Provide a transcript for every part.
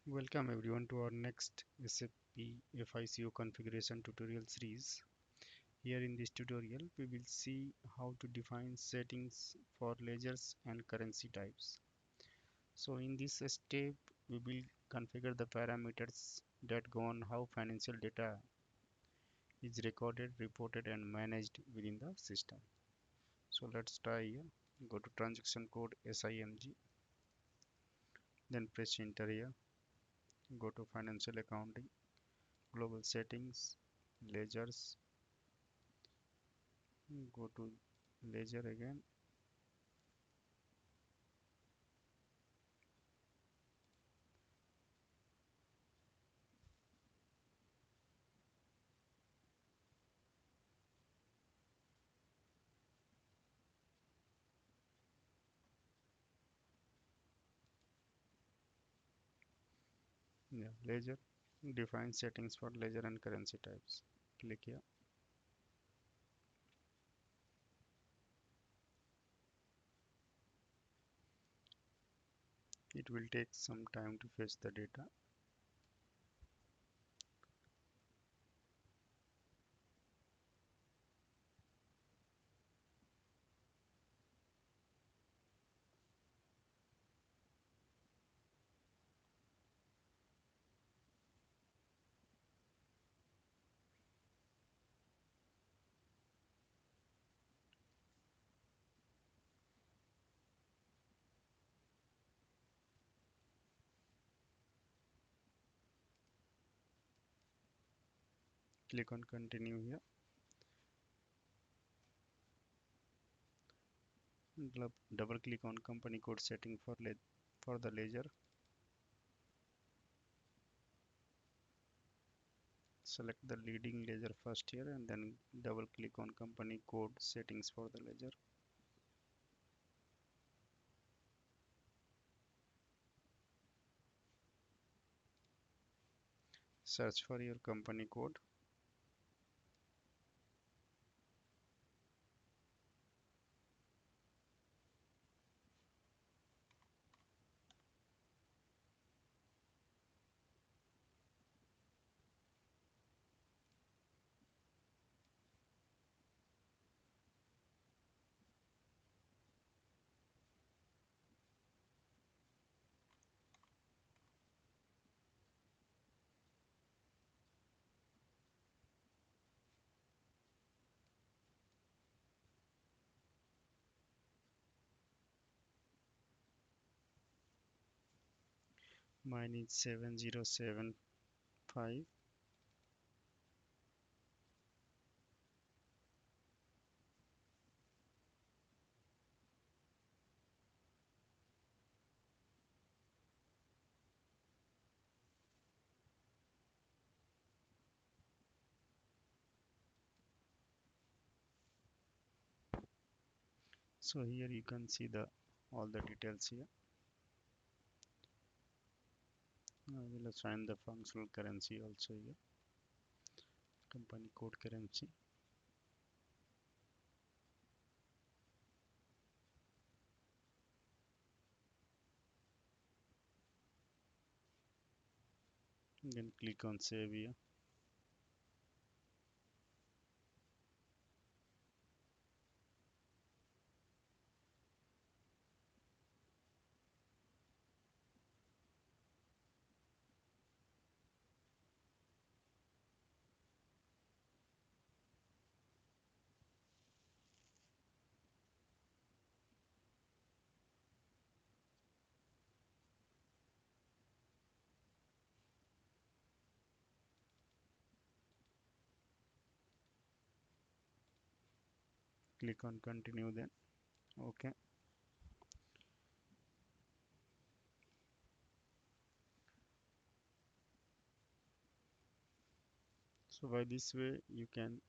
Welcome everyone to our next SAP FICO configuration tutorial series. Here in this tutorial, we will see how to define settings for ledgers and currency types. So in this step, we will configure the parameters that govern how financial data is recorded, reported and managed within the system. So let's try here. Go to transaction code SIMG, then press enter here. Go to financial accounting, global settings, ledgers, go to ledger again. Yeah, ledger, define settings for ledger and currency types. Click here. It will take some time to fetch the data. Click on continue here. Double click on company code setting for the ledger. Select the leading ledger first here and then double click on company code settings for the ledger. Search for your company code. Mine is 7075. So here you can see the all the details here. I will assign the functional currency also here. Company code currency. Then click on save here. Click on continue then. Okay. So by this way you can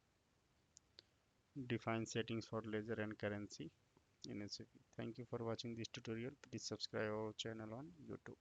define settings for ledger and currency in SAP. Thank you for watching this tutorial. Please subscribe our channel on YouTube.